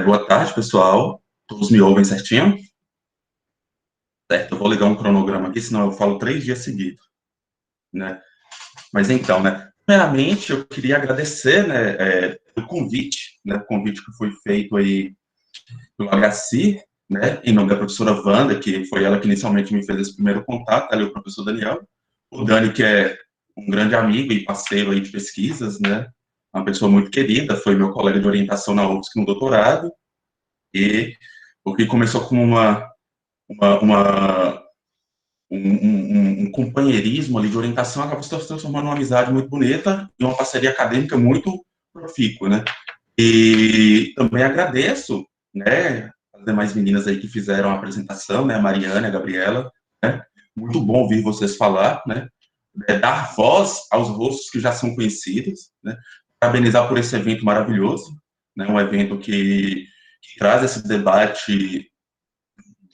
Boa tarde, pessoal. Todos me ouvem certinho? Certo, eu vou ligar um cronograma aqui, senão eu falo 3 dias seguidos, né? Mas então, né? Primeiramente, eu queria agradecer, né, o convite que foi feito aí pelo HC, né, em nome da professora Wanda, que foi ela que inicialmente me fez esse primeiro contato, ali o professor Daniel, o Dani, que é um grande amigo e parceiro aí de pesquisas, né, uma pessoa muito querida, foi meu colega de orientação na UFSC no doutorado, e o que começou como uma, uma, um companheirismo ali de orientação acabou se transformando numa amizade muito bonita e uma parceria acadêmica muito profícua, né? E também agradeço, né, as demais meninas aí que fizeram a apresentação, né, a Mariana, a Gabriela, né? Muito bom ouvir vocês falar, né? Dar voz aos rostos que já são conhecidos, né? Parabenizar por esse evento maravilhoso, né? Um evento que traz esse debate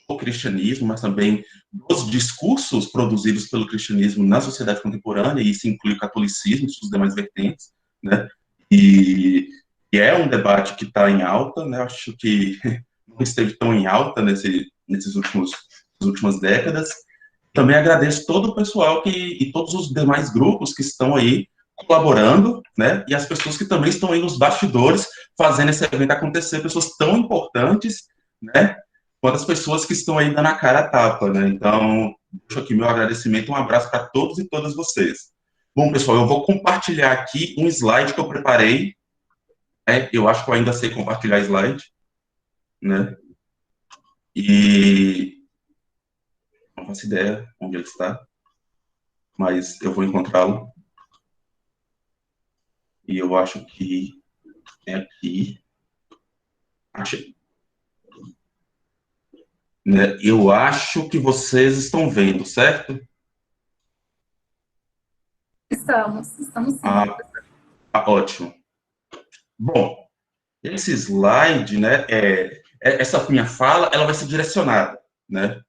do cristianismo, mas também dos discursos produzidos pelo cristianismo na sociedade contemporânea, e isso inclui o catolicismo e suas demais vertentes, né? E, e é um debate que está em alta, né? Acho que não esteve tão em alta nesses últimas décadas. Também agradeço todo o pessoal e todos os demais grupos que estão aí colaborando, né? E as pessoas que também estão aí nos bastidores fazendo esse evento acontecer, pessoas tão importantes, né? Quanto as pessoas que estão aí dando a cara a tapa, né? Então, deixo aqui meu agradecimento, um abraço para todos e todas vocês. Bom, pessoal, eu vou compartilhar aqui um slide que eu preparei, né? Eu acho que eu ainda sei compartilhar slide, né? E não faço ideia onde ele está, mas eu vou encontrá-lo. E eu acho que é aqui. Achei. Né? Eu acho que vocês estão vendo, certo? Estamos sim. Ah, ótimo. Bom, esse slide, né, essa minha fala, ela vai ser direcionada, né?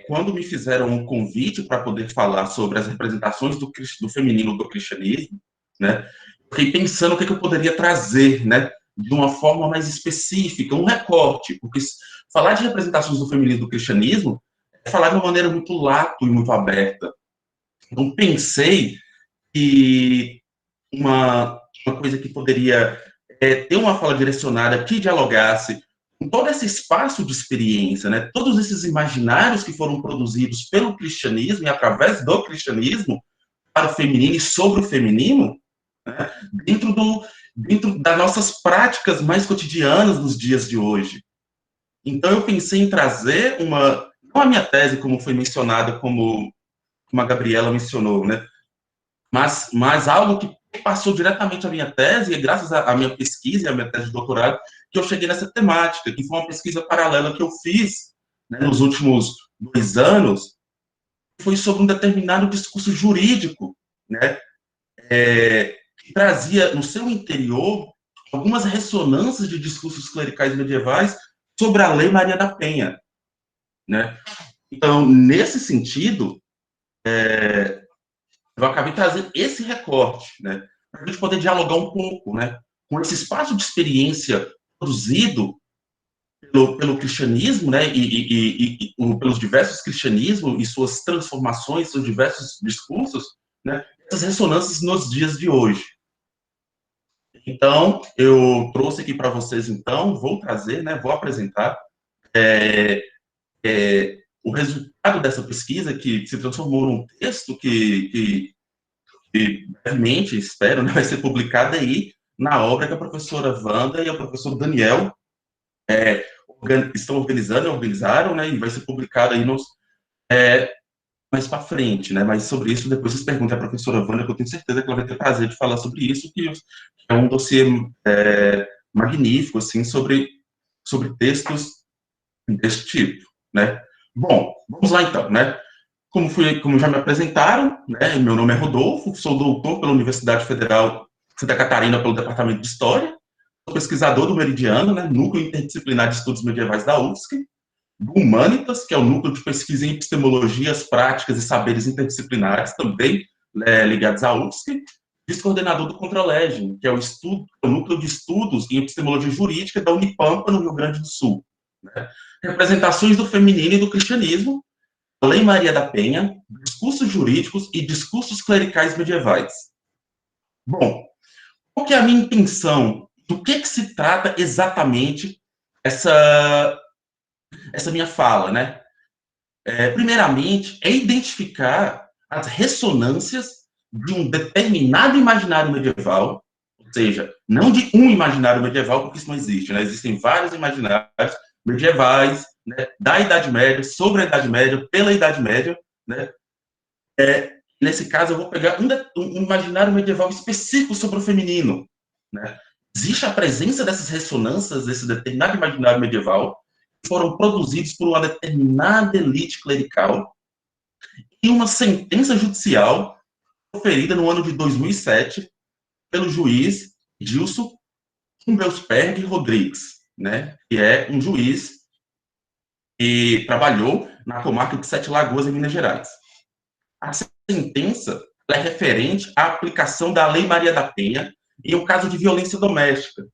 Quando me fizeram um convite para poder falar sobre as representações do feminino do cristianismo, né, fiquei pensando o que eu poderia trazer, né, de uma forma mais específica, um recorte, porque falar de representações do feminino do cristianismo é falar de uma maneira muito lato e muito aberta. Então, pensei que uma coisa que poderia ter uma fala direcionada que dialogasse com todo esse espaço de experiência, né? Todos esses imaginários que foram produzidos pelo cristianismo e através do cristianismo para o feminino e sobre o feminino, né? dentro das nossas práticas mais cotidianas nos dias de hoje. Então, eu pensei em trazer não a minha tese, como foi mencionada, como a Gabriela mencionou, né? Mas algo que passou diretamente à minha tese, e graças à minha pesquisa e à minha tese de doutorado, que eu cheguei nessa temática, que foi uma pesquisa paralela que eu fiz, né, nos últimos 2 anos, foi sobre um determinado discurso jurídico, né, que trazia no seu interior algumas ressonâncias de discursos clericais medievais sobre a Lei Maria da Penha, né. Então, nesse sentido, eu acabei trazendo esse recorte, né, para a gente poder dialogar um pouco, né, com esse espaço de experiência produzido pelo cristianismo, né, pelos diversos cristianismos e suas transformações, seus diversos discursos, né, essas ressonâncias nos dias de hoje. Então, eu trouxe aqui para vocês, então, vou trazer, né, vou apresentar é, o resultado dessa pesquisa que se transformou num texto que brevemente, espero, né, vai ser publicada aí na obra que a professora Wanda e o professor Daniel estão organizando, organizaram, né, e vai ser publicado aí mais para frente, né, mas sobre isso depois vocês perguntem à professora Wanda, que eu tenho certeza que ela vai ter prazer de falar sobre isso, que é um dossiê magnífico, assim, sobre textos desse tipo, né. Bom, vamos lá então, né. Como já me apresentaram, né, meu nome é Rodolfo, sou doutor pela Universidade Federal de Santa Catarina pelo Departamento de História, sou pesquisador do Meridiano, né, Núcleo Interdisciplinar de Estudos Medievais da UFSC, do Humanitas, que é o Núcleo de Pesquisa em Epistemologias, Práticas e Saberes Interdisciplinares, também ligados à UFSC, vice-coordenador do Controlegem, que é o Núcleo de Estudos em Epistemologia Jurídica da Unipampa, no Rio Grande do Sul. Né? Representações do feminino e do cristianismo, a Lei Maria da Penha, discursos jurídicos e discursos clericais medievais. Bom, qual que é a minha intenção? Do que se trata exatamente essa minha fala, né? Primeiramente, é identificar as ressonâncias de um determinado imaginário medieval, ou seja, não de um imaginário medieval, porque isso não existe, né? Existem vários imaginários medievais, né? Da Idade Média, sobre a Idade Média, pela Idade Média, né? Nesse caso, eu vou pegar um imaginário medieval específico sobre o feminino, né? Existe a presença dessas ressonâncias, desse determinado imaginário medieval, que foram produzidos por uma determinada elite clerical, e uma sentença judicial proferida no ano de 2007 pelo juiz Gilson Humbelsberg Rodrigues, né, que é um juiz que trabalhou na comarca de Sete Lagoas, em Minas Gerais. A sentença é referente à aplicação da Lei Maria da Penha em um caso de violência doméstica.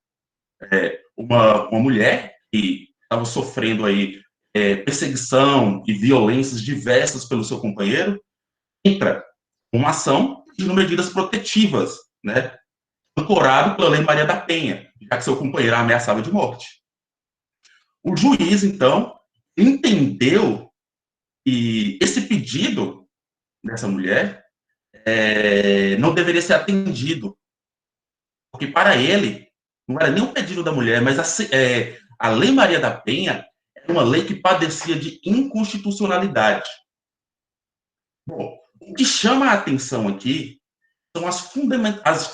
Uma mulher que estava sofrendo aí perseguição e violências diversas pelo seu companheiro, entra uma ação pedindo medidas protetivas, né, ancorado pela Lei Maria da Penha, já que seu companheiro a ameaçava de morte. O juiz, então, entendeu que esse pedido dessa mulher não deveria ser atendido, porque para ele não era nem o pedido da mulher, mas a Lei Maria da Penha era uma lei que padecia de inconstitucionalidade. Bom, o que chama a atenção aqui são as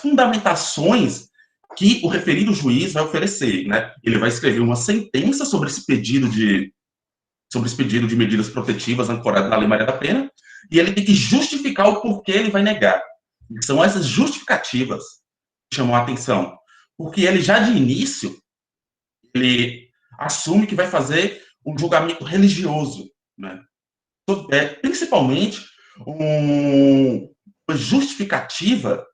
fundamentações que o referido juiz vai oferecer, né? Ele vai escrever uma sentença sobre esse pedido de medidas protetivas ancorado na Lei Maria da Penha, e ele tem que justificar o porquê ele vai negar. São essas justificativas que chamam a atenção, porque ele já de início ele assume que vai fazer um julgamento religioso, né? Principalmente uma justificativa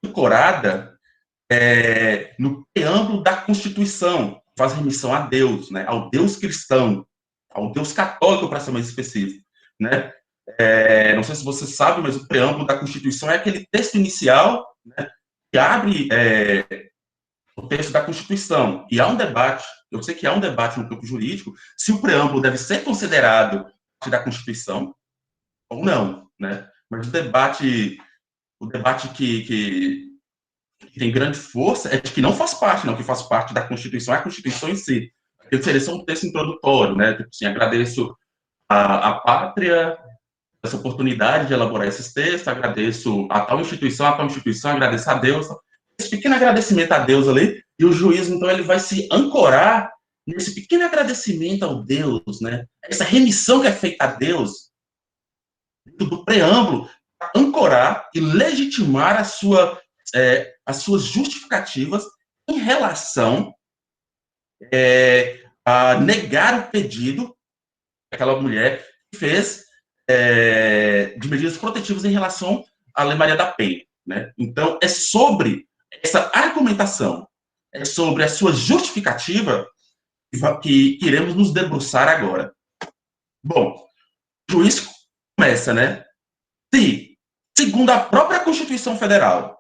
ancorada no preâmbulo da Constituição, faz remissão a Deus, né, ao Deus cristão, ao Deus católico, para ser mais específico, né? Não sei se você sabe, mas o preâmbulo da Constituição é aquele texto inicial, né, que abre o texto da Constituição. E há um debate, eu sei que há um debate no campo jurídico, se o preâmbulo deve ser considerado parte da Constituição ou não, né? Mas o debate que tem grande força é de que não faz parte, não, que faz parte da Constituição é a Constituição em si. Ele seria só um texto introdutório, né? Tipo assim, agradeço a pátria essa oportunidade de elaborar esses textos, agradeço a tal instituição, agradeço a Deus. Esse pequeno agradecimento a Deus ali, e o juiz, então, ele vai se ancorar nesse pequeno agradecimento ao Deus, né? Essa remissão que é feita a Deus, do preâmbulo, ancorar e legitimar as suas justificativas em relação a negar o pedido daquela mulher que fez de medidas protetivas em relação à Lei Maria da Penha, né? Então, é sobre essa argumentação, é sobre a sua justificativa que iremos nos debruçar agora. Bom, o juiz começa, né? Se, segundo a própria Constituição Federal,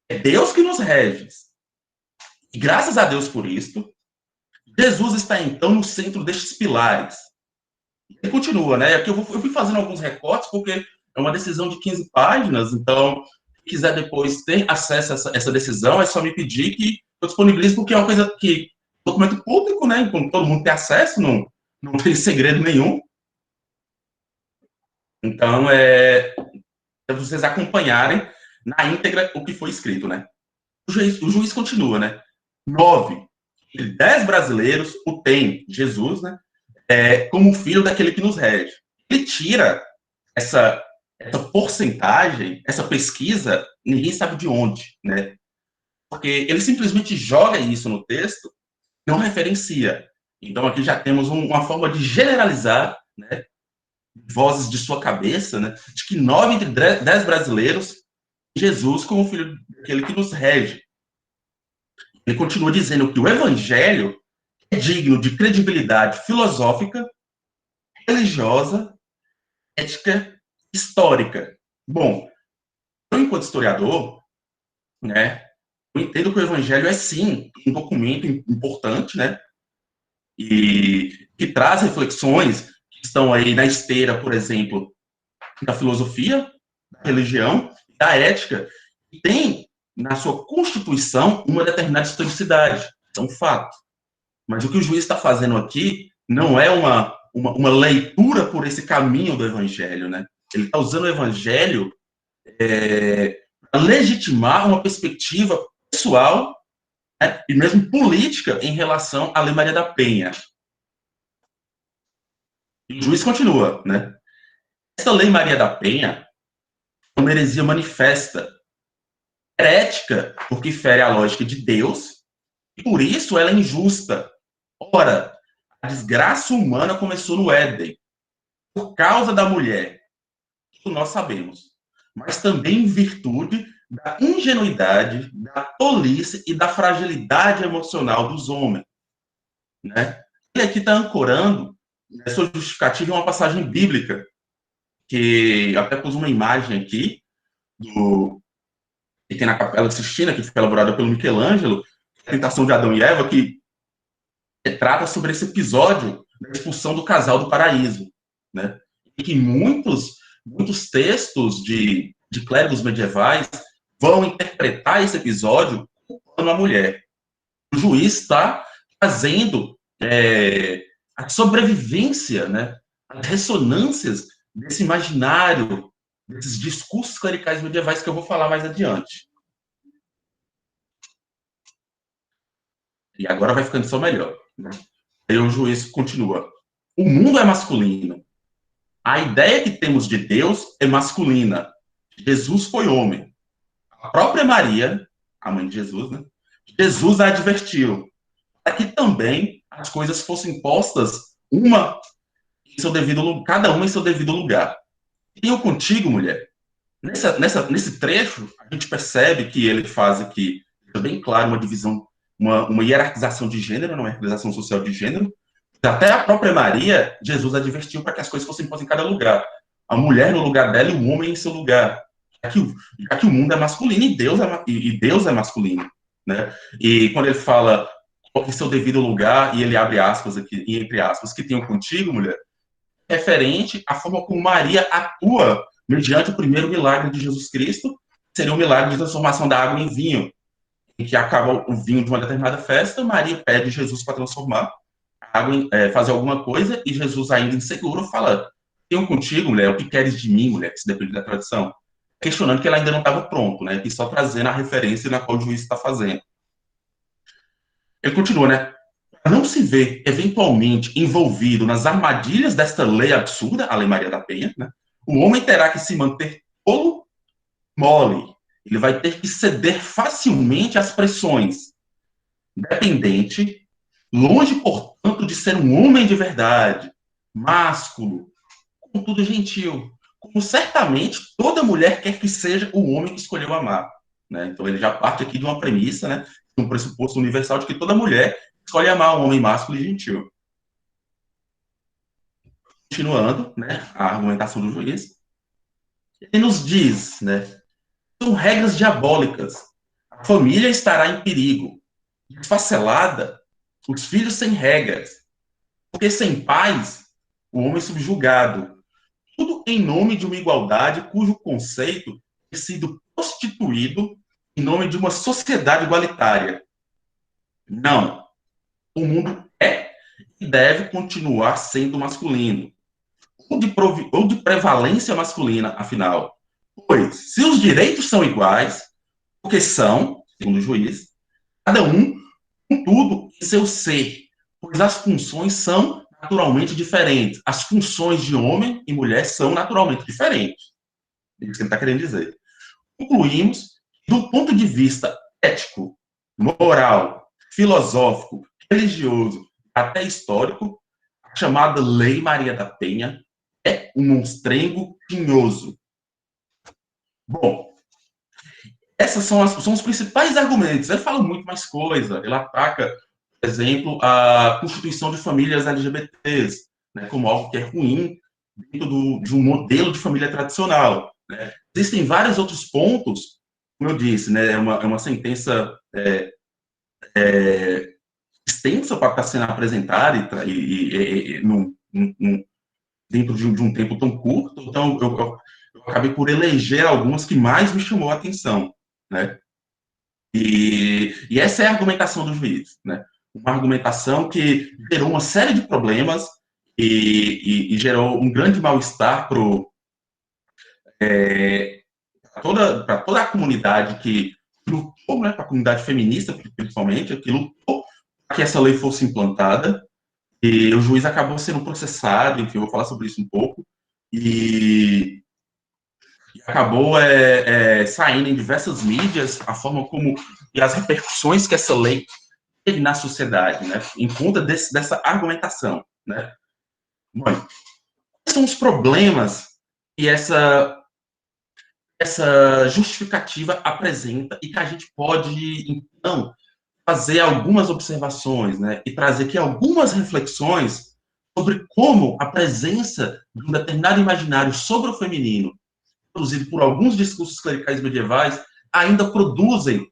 é Deus que nos rege, e graças a Deus por isto, Jesus está, então, no centro destes pilares. Ele continua, né? Aqui eu fui fazendo alguns recortes, porque é uma decisão de 15 páginas, então, se quiser depois ter acesso a essa decisão, é só me pedir que eu disponibilizo, porque é uma coisa que documento público, né? Então, todo mundo tem acesso, não tem segredo nenhum. Então, para vocês acompanharem na íntegra o que foi escrito, né? O juiz continua, né? 9 de 10 brasileiros o tem, Jesus, né? Como filho daquele que nos rege. Ele tira essa porcentagem, essa pesquisa, ninguém sabe de onde, né? Porque ele simplesmente joga isso no texto, não referencia. Então, aqui já temos uma forma de generalizar, né, vozes de sua cabeça, né, de que 9 entre 10 brasileiros Jesus como filho daquele que nos rege. Ele continua dizendo que o evangelho é digno de credibilidade filosófica, religiosa, ética, histórica. Bom, eu, enquanto historiador, né, eu entendo que o evangelho é, sim, um documento importante, né, e que traz reflexões que estão aí na esteira, por exemplo, da filosofia, da religião, da ética, e tem na sua constituição uma determinada historicidade. É um fato. Mas o que o juiz está fazendo aqui não é uma leitura por esse caminho do evangelho, né? Ele está usando o evangelho para legitimar uma perspectiva pessoal, né, e mesmo política em relação à Lei Maria da Penha. E o juiz continua, né? Essa Lei Maria da Penha é uma heresia manifesta, herética, porque fere a lógica de Deus, e por isso ela é injusta. Ora, a desgraça humana começou no Éden, por causa da mulher, que nós sabemos, mas também em virtude da ingenuidade, da tolice e da fragilidade emocional dos homens, né? Ele aqui está ancorando a sua justificativa em uma passagem bíblica, que até pus uma imagem aqui, que tem na Capela Sistina, que foi elaborada pelo Michelangelo, a tentação de Adão e Eva, que trata sobre esse episódio da expulsão do casal do paraíso, né? E que muitos textos de clérigos medievais vão interpretar esse episódio culpando a mulher. O juiz está fazendo a sobrevivência, né, as ressonâncias desse imaginário, desses discursos clericais medievais que eu vou falar mais adiante. E agora vai ficando só melhor, né? Aí o juiz continua. O mundo é masculino. A ideia que temos de Deus é masculina. Jesus foi homem. A própria Maria, a mãe de Jesus, né? Jesus a advertiu para que também as coisas fossem postas uma em seu devido, cada uma em seu devido lugar. E eu contigo, mulher. Nesse trecho, a gente percebe que ele faz aqui, bem claro, uma divisão, uma hierarquização de gênero, uma hierarquização social de gênero. Até a própria Maria, Jesus advertiu para que as coisas fossem postas em cada lugar. A mulher no lugar dela e o homem em seu lugar. Já que o mundo é masculino e Deus é masculino. Né? E quando ele fala em seu devido lugar, e ele abre aspas aqui, entre aspas, que tenho contigo, mulher, referente à forma como Maria atua mediante o primeiro milagre de Jesus Cristo, seria o milagre de transformação da água em vinho, em que acaba o vinho de uma determinada festa, Maria pede Jesus para transformar a água, fazer alguma coisa, e Jesus, ainda inseguro, fala: tenho contigo, mulher, o que queres de mim, mulher, que se depende da tradição, questionando que ela ainda não estava pronto, né, e só trazendo a referência na qual o juiz está fazendo. Ele continua, né? Para não se ver eventualmente envolvido nas armadilhas desta lei absurda, a Lei Maria da Penha, né, o homem terá que se manter tolo, mole. Ele vai ter que ceder facilmente às pressões, dependente, longe, portanto, de ser um homem de verdade, másculo, contudo gentil, como certamente toda mulher quer que seja o homem que escolheu amar. Né? Então ele já parte aqui de uma premissa, né, de um pressuposto universal de que toda mulher escolhe amar um homem másculo e gentil. Continuando, né, a argumentação do juiz, ele nos diz, né, são regras diabólicas. A família estará em perigo. Desfacelada, os filhos sem regras. Porque sem pais, o homem subjugado. Tudo em nome de uma igualdade cujo conceito tem sido prostituído em nome de uma sociedade igualitária. Não. O mundo é e deve continuar sendo masculino. Ou de prevalência masculina, afinal. Pois, se os direitos são iguais, porque são, segundo o juiz, cada um com tudo em seu ser, pois as funções são naturalmente diferentes. As funções de homem e mulher são naturalmente diferentes. É isso que ele está querendo dizer. Concluímos, do ponto de vista ético, moral, filosófico, religioso, até histórico, a chamada Lei Maria da Penha é um monstrengo tinhoso. Bom, Essas são os principais argumentos. Ele fala muito mais coisa. Ele ataca, por exemplo, a constituição de famílias LGBTs, né, como algo que é ruim dentro de um modelo de família tradicional. Né? Existem vários outros pontos, como eu disse, né, é uma sentença extensa para estar sendo apresentada dentro de um tempo tão curto, então eu acabei por eleger algumas que mais me chamou a atenção, né? E essa é a argumentação do juiz, né? Uma argumentação que gerou uma série de problemas e gerou um grande mal-estar para toda a comunidade que lutou, né, para a comunidade feminista, principalmente, que lutou para que essa lei fosse implantada, e o juiz acabou sendo processado, enfim, eu vou falar sobre isso um pouco, e acabou saindo em diversas mídias a forma como e as repercussões que essa lei teve na sociedade, né, em conta dessa argumentação, né. Bom, quais são os problemas que essa justificativa apresenta e que a gente pode, então, fazer algumas observações, né, e trazer aqui algumas reflexões sobre como a presença de um determinado imaginário sobre o feminino, produzido por alguns discursos clericais medievais, ainda produzem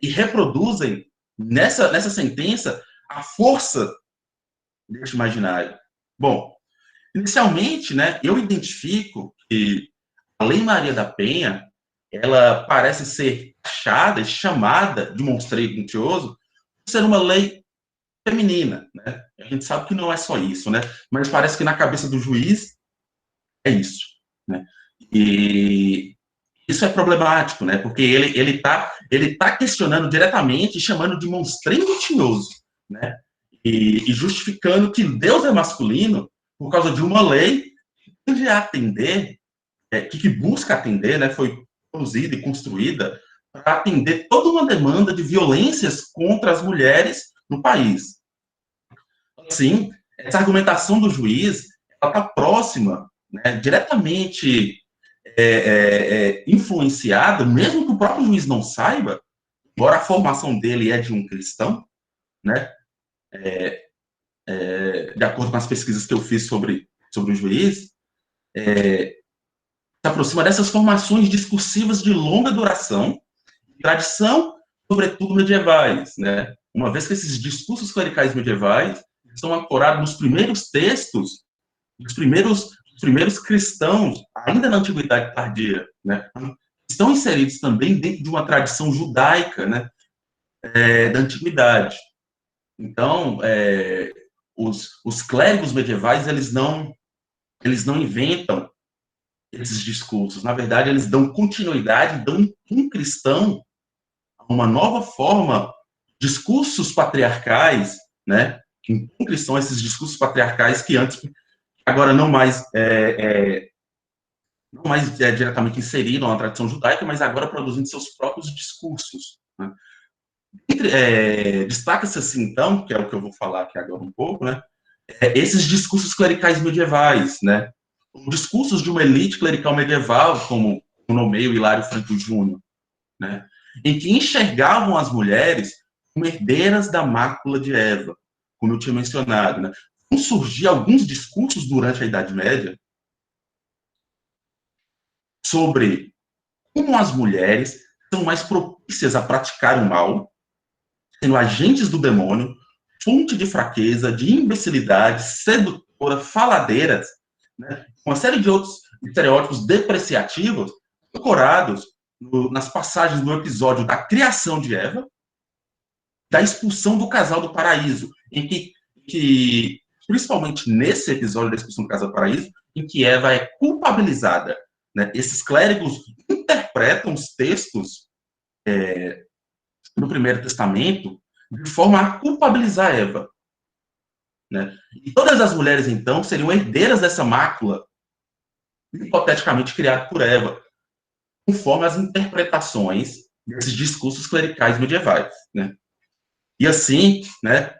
e reproduzem nessa sentença a força deste imaginário. Bom, inicialmente, né, eu identifico que a Lei Maria da Penha, ela parece ser achada e chamada de monstrengo mentiroso por ser uma lei feminina, né? A gente sabe que não é só isso, né? Mas parece que na cabeça do juiz é isso, né? E isso é problemático, né? Porque ele tá questionando diretamente, chamando de monstrengo tinhoso, né? E justificando que Deus é masculino por causa de uma lei que tende a atender, que busca atender, né? Foi produzida e construída para atender toda uma demanda de violências contra as mulheres no país. Assim, essa argumentação do juiz está próxima, né, diretamente influenciada, mesmo que o próprio juiz não saiba, embora a formação dele é de um cristão, né, de acordo com as pesquisas que eu fiz sobre o juiz, se aproxima dessas formações discursivas de longa duração, tradição, sobretudo medievais, né, uma vez que esses discursos clericais medievais estão ancorados nos primeiros textos, dos primeiros cristãos, ainda na Antiguidade Tardia, né, estão inseridos também dentro de uma tradição judaica, né, da Antiguidade. Então, os clérigos medievais, eles não inventam esses discursos. Na verdade, eles dão continuidade, dão um cristão a uma nova forma, discursos patriarcais, né, que cristão esses discursos patriarcais que antes, agora não mais diretamente inseriram na tradição judaica, mas agora produzindo seus próprios discursos, né? Destaca-se assim, então, que é o que eu vou falar aqui agora um pouco, né, esses discursos clericais medievais, né, discursos de uma elite clerical medieval, como o Nomeu e Hilário Franco Júnior, né, em que enxergavam as mulheres como herdeiras da mácula de Eva, como eu tinha mencionado, né. Vão surgir alguns discursos durante a Idade Média sobre como as mulheres são mais propícias a praticar o mal, sendo agentes do demônio, fonte de fraqueza, de imbecilidade, sedutora, faladeiras, né? Uma série de outros estereótipos depreciativos ancorados nas passagens do episódio da criação de Eva, da expulsão do casal do paraíso, em que principalmente nesse episódio da expulsão do casal do paraíso, em que Eva é culpabilizada, né? Esses clérigos interpretam os textos do Primeiro Testamento de forma a culpabilizar Eva, né? E todas as mulheres, então, seriam herdeiras dessa mácula, hipoteticamente criada por Eva, conforme as interpretações desses discursos clericais medievais, né? E assim, né,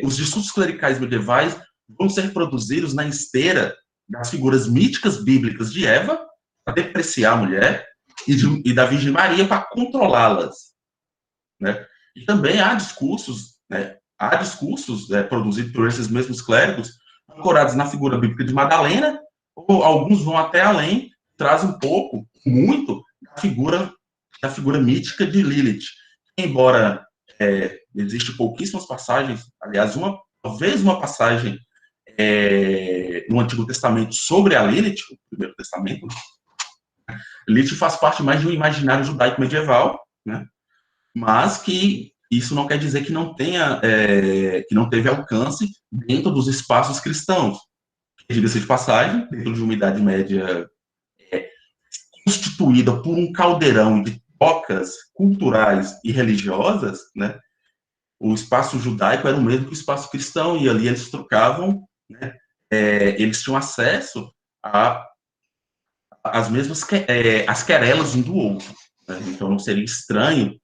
os discursos clericais medievais vão ser produzidos na esteira das figuras míticas bíblicas de Eva, para depreciar a mulher, e da Virgem Maria para controlá-las, né? E também há discursos, né, produzidos por esses mesmos clérigos, ancorados na figura bíblica de Madalena, ou alguns vão até além, trazem um pouco, muito, da figura mítica de Lilith. Embora existe pouquíssimas passagens, aliás, talvez uma passagem no Antigo Testamento sobre a Lilith, o Primeiro Testamento, Lilith faz parte mais de um imaginário judaico medieval, né? Mas que isso não quer dizer que não teve alcance dentro dos espaços cristãos. Diga-se de passagem, dentro de uma Idade Média constituída por um caldeirão de trocas culturais e religiosas, né? O espaço judaico era o mesmo que o espaço cristão, e ali eles trocavam, né? Eles tinham acesso às mesmas as querelas um do outro, né? Então não seria estranho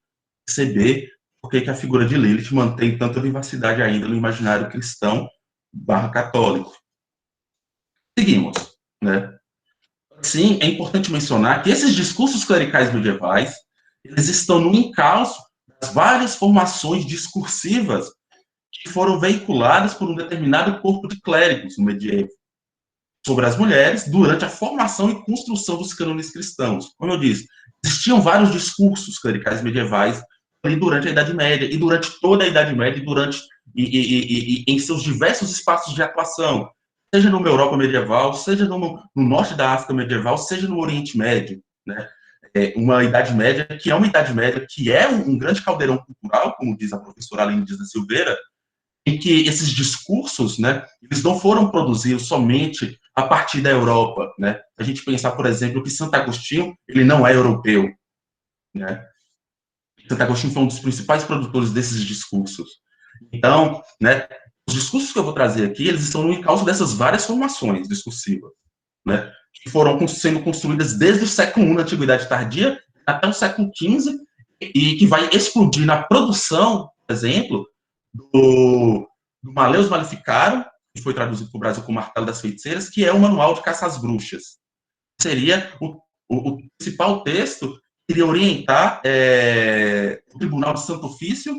perceber por que a figura de Lilith mantém tanta vivacidade ainda no imaginário cristão / católico. Seguimos, né? Sim, é importante mencionar que esses discursos clericais medievais, eles estão no encalço das várias formações discursivas que foram veiculadas por um determinado corpo de clérigos no medievo sobre as mulheres durante a formação e construção dos cânones cristãos. Como eu disse, existiam vários discursos clericais medievais ali durante a Idade Média, e durante toda a Idade Média, e em seus diversos espaços de atuação, seja numa Europa medieval, seja no norte da África medieval, seja no Oriente Médio, né? Uma Idade Média que é uma Idade Média que é um grande caldeirão cultural, como diz a professora Aline Dias da Silveira, em que esses discursos, né, eles não foram produzidos somente a partir da Europa, né? A gente pensar, por exemplo, que Santo Agostinho, ele não é europeu, né? Santo Agostinho foi um dos principais produtores desses discursos. Então, né, os discursos que eu vou trazer aqui, eles estão no encalço dessas várias formações discursivas, né, que foram sendo construídas desde o século I, na Antiguidade Tardia, até o século XV, e que vai explodir na produção, por exemplo, do Malleus Maleficarum, que foi traduzido para o Brasil como Martelo das Feiticeiras, que é o Manual de Caça às Bruxas. Seria o principal texto que iria orientar o Tribunal de Santo Ofício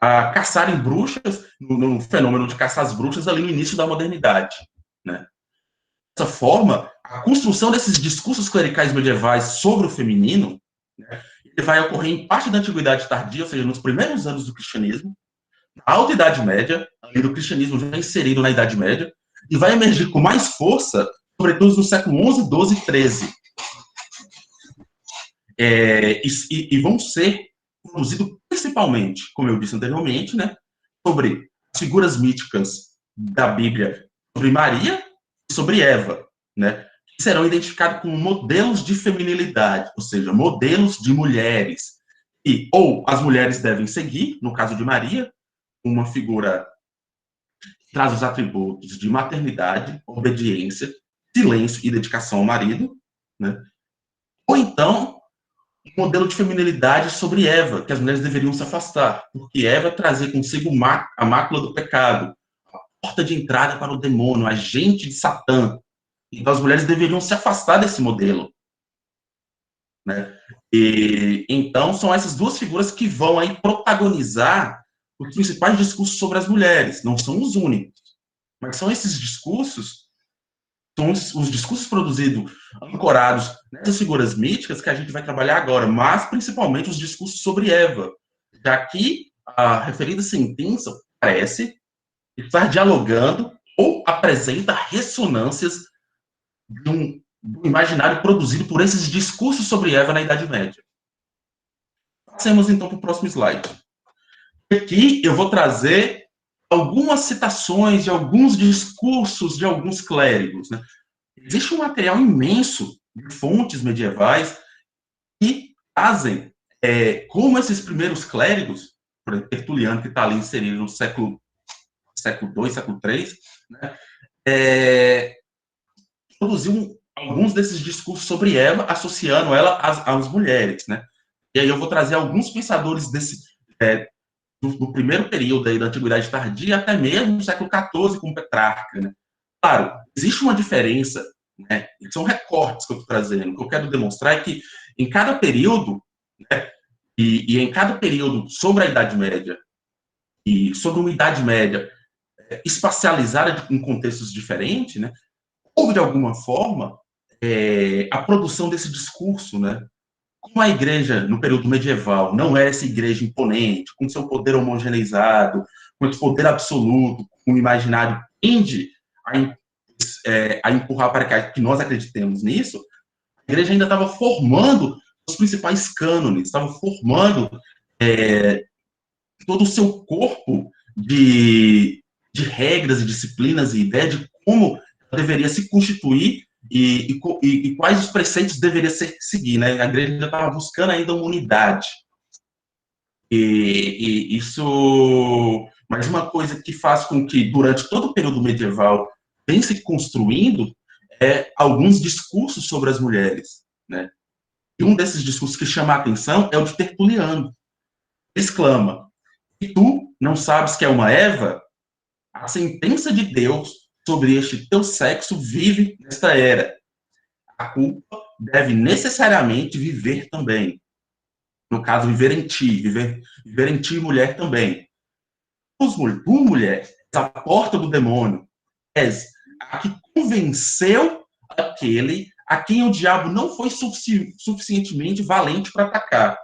a caçarem bruxas, no fenômeno de caçar as bruxas ali no início da modernidade, né? Dessa forma, a construção desses discursos clericais medievais sobre o feminino, né, ele vai ocorrer em parte da Antiguidade Tardia, ou seja, nos primeiros anos do cristianismo, na Alta Idade Média, ali do cristianismo já inserido na Idade Média, e vai emergir com mais força, sobretudo no século XI, XII e XIII. E vão ser produzidos principalmente, como eu disse anteriormente, né, sobre as figuras míticas da Bíblia, sobre Maria e sobre Eva, né, que serão identificados como modelos de feminilidade, ou seja, modelos de mulheres, e ou as mulheres devem seguir, no caso de Maria, uma figura que traz os atributos de maternidade, obediência, silêncio e dedicação ao marido, né, ou então um modelo de feminilidade sobre Eva, que as mulheres deveriam se afastar, porque Eva trazia consigo a mácula do pecado, a porta de entrada para o demônio, agente de Satã. Então as mulheres deveriam se afastar desse modelo, né? E então são essas duas figuras que vão aí protagonizar os principais discursos sobre as mulheres. Não são os únicos, mas são esses discursos, são os discursos produzidos, ancorados nessas figuras míticas que a gente vai trabalhar agora, mas principalmente os discursos sobre Eva, já que a referida sentença parece estar dialogando ou apresenta ressonâncias do imaginário produzido por esses discursos sobre Eva na Idade Média. Passemos então para o próximo slide. Aqui eu vou trazer algumas citações de alguns discursos de alguns clérigos, né? Existe um material imenso de fontes medievais que trazem como esses primeiros clérigos, por exemplo, Tertuliano, que está ali inserido no século II, século III, né, produziu alguns desses discursos sobre Eva, associando ela às mulheres, né? E aí eu vou trazer alguns pensadores do primeiro período aí da Antiguidade Tardia, até mesmo no século XIV, com Petrarca, né? Claro, existe uma diferença né? São recortes que eu estou trazendo. O que eu quero demonstrar é que em cada período, né, e em cada período sobre a Idade Média e sobre uma Idade Média espacializada em contextos diferentes, né, houve, de alguma forma, a produção desse discurso, né? Como a igreja, no período medieval, não era essa igreja imponente, com seu poder homogeneizado, com esse poder absoluto, com o imaginário tende a empurrar para que nós acreditemos nisso, a igreja ainda estava formando os principais cânones, estava formando todo o seu corpo de regras e disciplinas e ideia de como deveria se constituir e quais os preceitos deveria seguir, né? A igreja estava buscando ainda uma unidade. E isso, mas uma coisa que faz com que, durante todo o período medieval, vem se construindo alguns discursos sobre as mulheres, né? E um desses discursos que chama a atenção é o de Tertuliano. Ele exclama: "E tu não sabes que é uma Eva? A sentença de Deus sobre este teu sexo vive nesta era. A culpa deve necessariamente viver também. No caso, viver em ti, viver em ti, mulher, também. Tu, mulher, és a porta do demônio, és a que convenceu aquele a quem o diabo não foi suficientemente valente para atacar."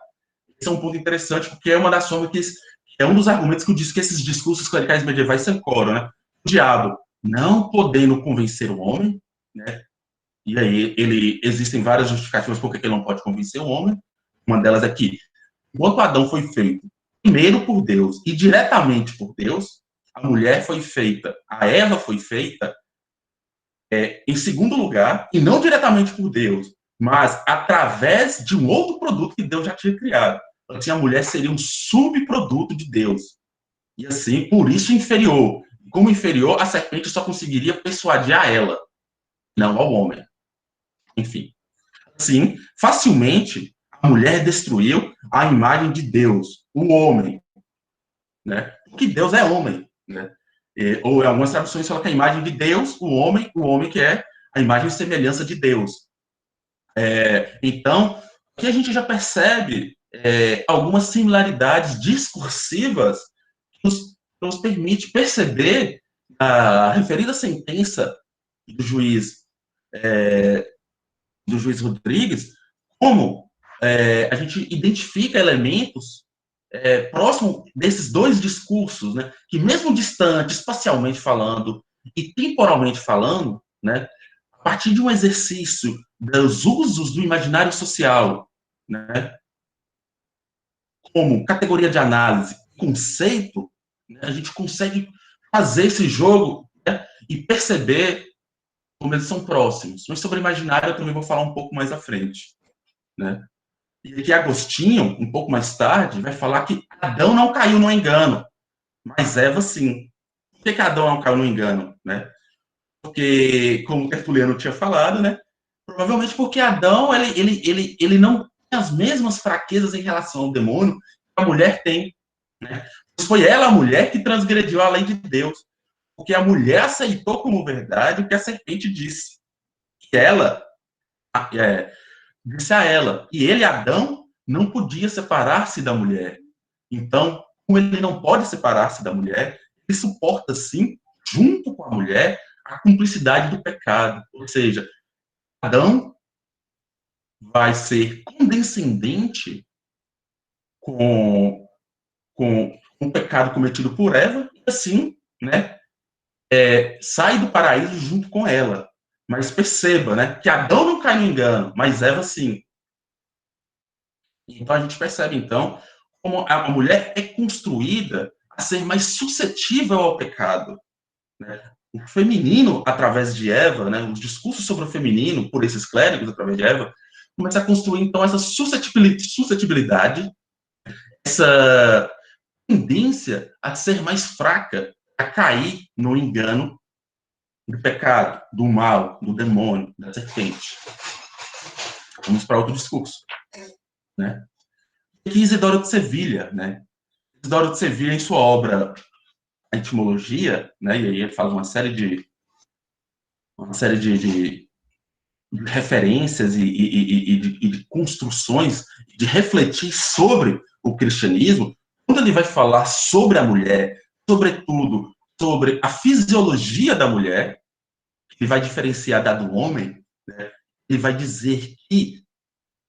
Esse é um ponto interessante, porque é uma das formas que é um dos argumentos que eu disse que esses discursos clericais medievais se ancoram, né? O diabo não podendo convencer o homem, né? E aí existem várias justificativas por que ele não pode convencer o homem. Uma delas é que, enquanto Adão foi feito primeiro por Deus e diretamente por Deus, a mulher foi feita, a Eva foi feita em segundo lugar, e não diretamente por Deus, mas através de um outro produto que Deus já tinha criado. Assim, a mulher seria um subproduto de Deus. E assim, por isso inferior. Como inferior, a serpente só conseguiria persuadir a ela, não ao homem. Enfim. Assim, facilmente, a mulher destruiu a imagem de Deus, o homem, né? Porque Deus é homem, né? Ou em algumas traduções fala que a imagem de Deus, o homem que é a imagem e semelhança de Deus. Então, aqui a gente já percebe algumas similaridades discursivas que nos permite perceber a referida sentença do juiz Rodrigues, como a gente identifica elementos próximo desses dois discursos, né, que mesmo distantes, espacialmente falando e temporalmente falando, né, a partir de um exercício dos usos do imaginário social, né, como categoria de análise, conceito, né, a gente consegue fazer esse jogo, né, e perceber como eles são próximos. Mas sobre imaginário eu também vou falar um pouco mais à frente, né? E aqui Agostinho, um pouco mais tarde, vai falar que Adão não caiu no engano, mas Eva sim. Por que Adão não caiu no engano, né? Porque, como o Tertuliano tinha falado, né? Provavelmente porque Adão, ele não tem as mesmas fraquezas em relação ao demônio que a mulher tem, né? Foi ela, a mulher, que transgrediu a lei de Deus, porque a mulher aceitou como verdade o que a serpente disse. E ela disse a ela. E ele, Adão, não podia separar-se da mulher. Então, como ele não pode separar-se da mulher, ele suporta, sim, junto com a mulher, a cumplicidade do pecado. Ou seja, Adão vai ser condescendente com, com o pecado cometido por Eva, e assim, né, sai do paraíso junto com ela. Mas perceba, né, que Adão não cai no engano, mas Eva sim. Então a gente percebe, então, como a mulher é construída a ser mais suscetível ao pecado, né? O feminino, através de Eva, né, os discursos sobre o feminino, por esses clérigos, através de Eva, começa a construir, então, essa suscetibilidade, essa tendência a ser mais fraca, a cair no engano do pecado, do mal, do demônio, da serpente. Vamos para outro discurso, né? Aqui Isidoro de Sevilha, né? Isidoro de Sevilha, em sua obra A Etimologia, né? E aí ele fala uma série de de referências e de construções, de refletir sobre o cristianismo, quando ele vai falar sobre a mulher, sobretudo sobre a fisiologia da mulher, ele vai diferenciar da do homem, né? Ele vai dizer que,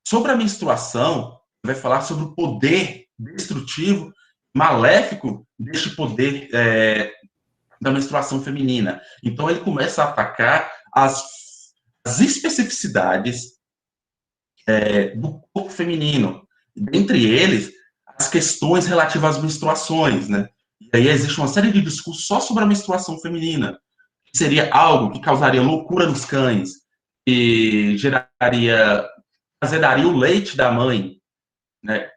sobre a menstruação, ele vai falar sobre o poder destrutivo, maléfico deste poder da menstruação feminina. Então, ele começa a atacar as especificidades do corpo feminino, dentre eles, as questões relativas às menstruações, né? E aí existe uma série de discursos só sobre a menstruação feminina, que seria algo que causaria loucura nos cães, que azedaria o leite da mãe, né?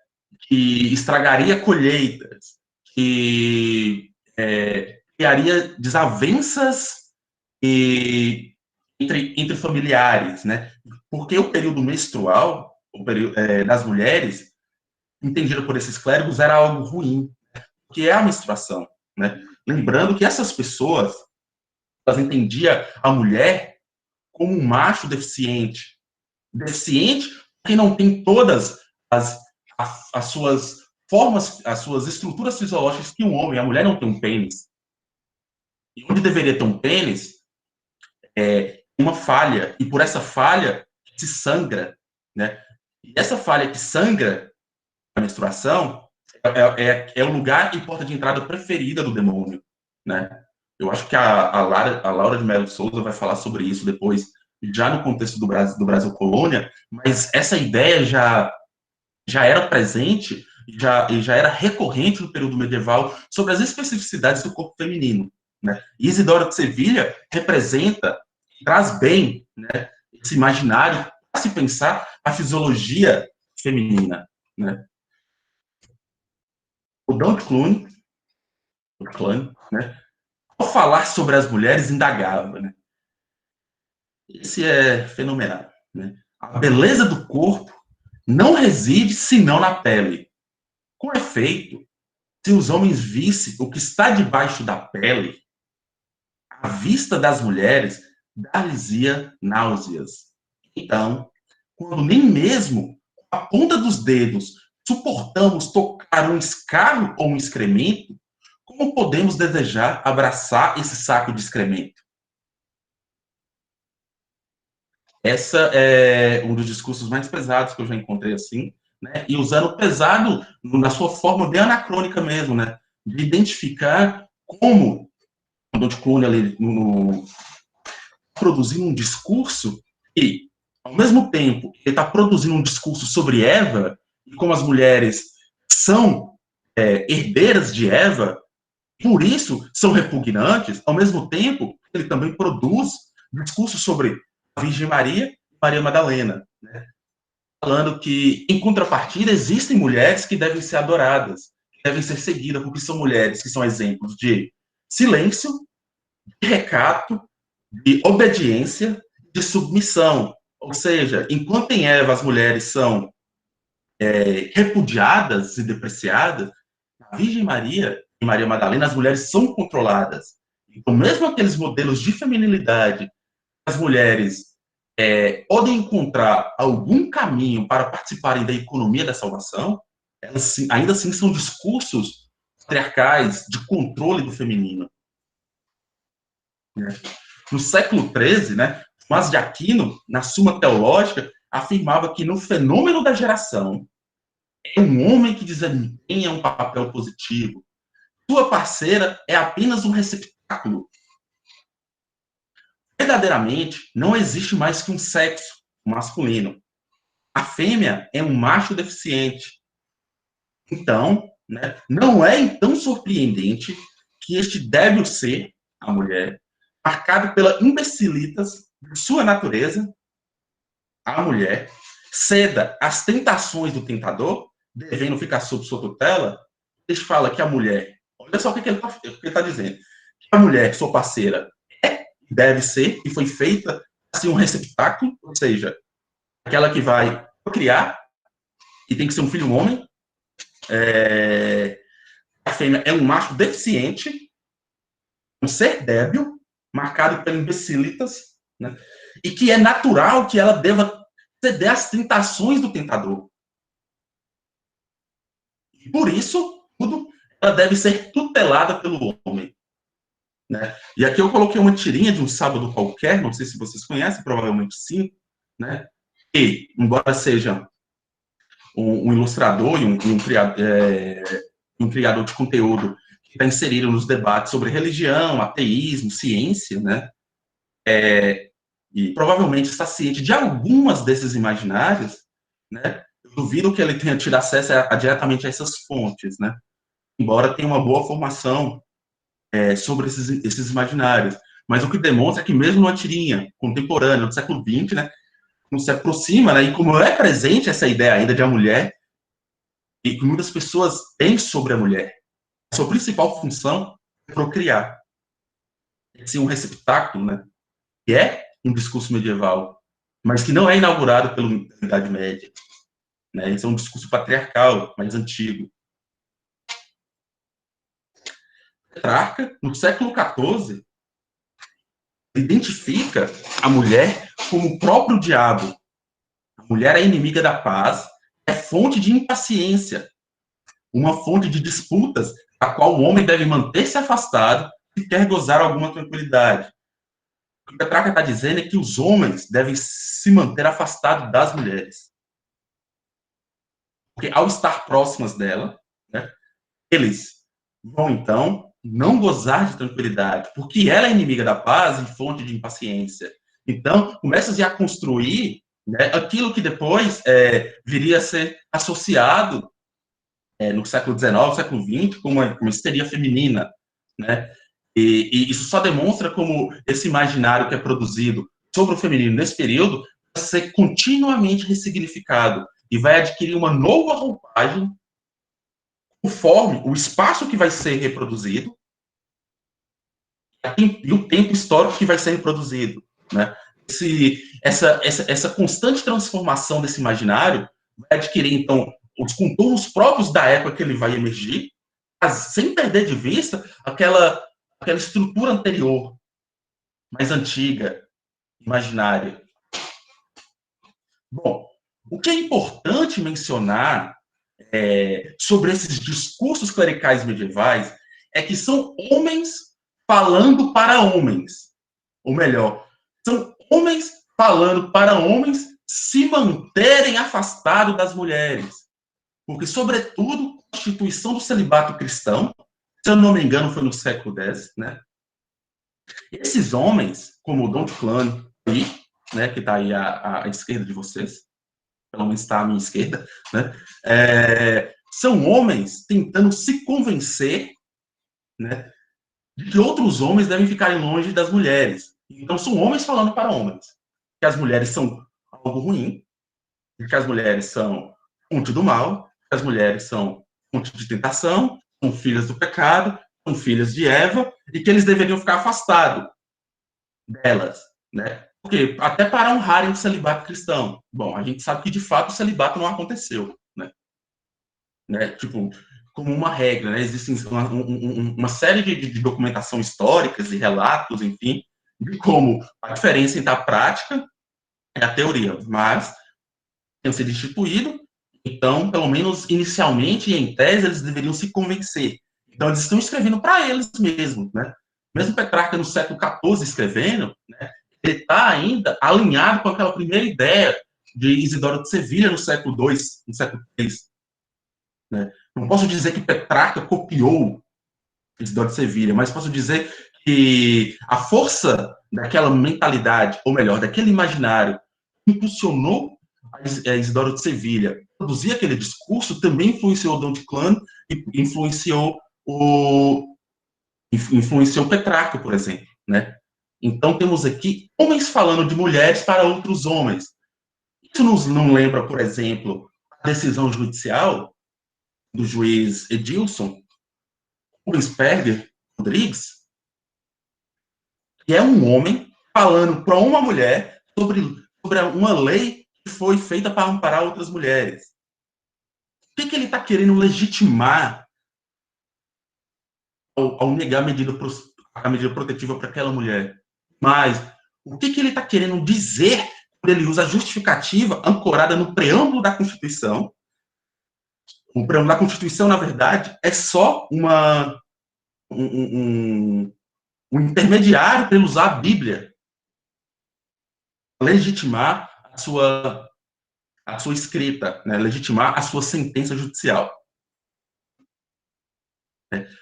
Que estragaria colheitas, que criaria desavenças entre familiares, né? Porque o período menstrual, o período, das mulheres, entendido por esses clérigos, era algo ruim, que é a menstruação, né? Lembrando que essas pessoas, elas entendiam a mulher como um macho deficiente. Deficiente porque não tem todas as suas formas, as suas estruturas fisiológicas que um homem. A mulher não tem um pênis. E onde deveria ter um pênis, uma falha. E por essa falha se sangra, né? E essa falha que sangra a menstruação é o lugar e porta de entrada preferida do demônio, né? Eu acho que a Laura de Mello Souza vai falar sobre isso depois, já no contexto do Brasil colônia, mas essa ideia já era presente e já era recorrente no período medieval sobre as especificidades do corpo feminino, né? E Isidora de Sevilha representa, traz bem, né, esse imaginário para se pensar a fisiologia feminina, né? O Don Cluny, né, ao falar sobre as mulheres, indagava, né? Esse é fenomenal, né? A beleza do corpo não reside senão na pele. Com efeito, se os homens vissem o que está debaixo da pele, a vista das mulheres dar-lhes-ia náuseas. Então, quando nem mesmo com a ponta dos dedos suportamos tocar um escarro ou um excremento, como podemos desejar abraçar esse saco de excremento? Essa é um dos discursos mais pesados que eu já encontrei assim, né? E usando pesado na sua forma bem anacrônica mesmo, né? De identificar como o Dante Clune ali produzindo um discurso e, ao mesmo tempo, ele está produzindo um discurso sobre Eva e como as mulheres são herdeiras de Eva, por isso são repugnantes, ao mesmo tempo, ele também produz discursos sobre a Virgem Maria e Maria Madalena, né? Falando que, em contrapartida, existem mulheres que devem ser adoradas, que devem ser seguidas, porque são mulheres que são exemplos de silêncio, de recato, de obediência, de submissão. Ou seja, enquanto em Eva as mulheres são repudiadas e depreciadas, a Virgem Maria e Maria Madalena, as mulheres são controladas. Então, mesmo aqueles modelos de feminilidade, as mulheres podem encontrar algum caminho para participarem da economia da salvação, elas ainda assim são discursos patriarcais de controle do feminino. Né? No século XIII, né, Tomás de Aquino, na Suma Teológica, afirmava que no fenômeno da geração é um homem que desempenha um papel positivo. Sua parceira é apenas um receptáculo. Verdadeiramente, não existe mais que um sexo masculino. A fêmea é um macho deficiente. Então, né, não é então surpreendente que este débil ser, a mulher, marcado pela imbecilitas de sua natureza, a mulher, ceda às tentações do tentador, devendo ficar sob sua tutela. Ele fala que a mulher, olha só o que ele está dizendo, que a mulher, sua parceira, deve ser e foi feita assim um receptáculo, ou seja, aquela que vai criar e tem que ser um filho homem. A fêmea é um macho deficiente, um ser débil, marcado pela imbecilitas, né? e que é natural que ela deva ceder às tentações do tentador. E por isso, tudo, ela deve ser tutelada pelo homem. Né? E aqui eu coloquei uma tirinha de um sábado qualquer, não sei se vocês conhecem, provavelmente sim, né? E, embora seja um ilustrador e um criador de conteúdo que está inserido nos debates sobre religião, ateísmo, ciência, né? E provavelmente está ciente de algumas desses imaginários, né? Eu duvido que ele tenha tido acesso diretamente a essas fontes, né? Embora tenha uma boa formação sobre esses imaginários. Mas o que demonstra é que mesmo numa tirinha contemporânea, do século XX, né, não se aproxima, né, e como é presente essa ideia ainda de a mulher, e que muitas pessoas têm sobre a mulher, a sua principal função é procriar. É ser um receptáculo, né, que é um discurso medieval, mas que não é inaugurado pela Idade Média. Né, esse é um discurso patriarcal, mais antigo. Petrarca, no século XIV, identifica a mulher como o próprio diabo. A mulher é inimiga da paz, é fonte de impaciência, uma fonte de disputas, a qual o homem deve manter-se afastado se quer gozar alguma tranquilidade. O que Petrarca está dizendo é que os homens devem se manter afastados das mulheres. Porque ao estar próximas dela, né, eles vão, então, não gozar de tranquilidade, porque ela é inimiga da paz e fonte de impaciência. Então, começa-se a construir, né, aquilo que depois viria a ser associado no século XIX, século XX, como uma histeria feminina. Né? E isso só demonstra como esse imaginário que é produzido sobre o feminino nesse período vai ser continuamente ressignificado e vai adquirir uma nova roupagem conforme o espaço que vai ser reproduzido e o tempo histórico que vai ser reproduzido. Né? Essa constante transformação desse imaginário vai adquirir, então, os contornos próprios da época que ele vai emergir, mas sem perder de vista aquela estrutura anterior, mais antiga, imaginária. Bom, o que é importante mencionar sobre esses discursos clericais medievais é que são homens falando para homens. Ou melhor, são homens falando para homens se manterem afastados das mulheres. Porque, sobretudo, a instituição do celibato cristão, se eu não me engano, foi no século X, né? Esses homens, como o Dom de Clane, né, que está aí à esquerda de vocês, pelo menos está à minha esquerda, né? São homens tentando se convencer, né, de que outros homens devem ficarem longe das mulheres. Então, são homens falando para homens que as mulheres são algo ruim, que as mulheres são fonte do mal, que as mulheres são fonte de tentação, são filhas do pecado, são filhas de Eva, e que eles deveriam ficar afastados delas, né? Porque até para honrarem o celibato cristão. Bom, a gente sabe que de fato o celibato não aconteceu, né? Tipo, como uma regra, né? Existem uma série de documentação históricas e relatos, enfim, de como a diferença entre a prática e a teoria, mas tem sido instituído, então, pelo menos inicialmente e em tese, eles deveriam se convencer. Então, eles estão escrevendo para eles mesmos, né? Mesmo Petrarca no século XIV escrevendo, né, ele está ainda alinhado com aquela primeira ideia de Isidoro de Sevilha no século II, no século III. Né? Não posso dizer que Petrarca copiou Isidoro de Sevilha, mas posso dizer que a força daquela mentalidade, ou melhor, daquele imaginário, impulsionou a Isidoro de Sevilha produzir aquele discurso, também influenciou Dom de Clane e influenciou Petrarca, por exemplo, né? Então temos aqui homens falando de mulheres para outros homens. Isso nos não lembra, por exemplo, a decisão judicial do juiz Edilson Rubensperger Rodrigues, que é um homem falando para uma mulher sobre uma lei que foi feita para amparar outras mulheres. O que ele está querendo legitimar ao negar a medida protetiva para aquela mulher? Mas O que ele está querendo dizer quando ele usa a justificativa ancorada no preâmbulo da Constituição? O preâmbulo da Constituição, na verdade, é só um intermediário para ele usar a Bíblia, legitimar a sua escrita, né? Legitimar a sua sentença judicial.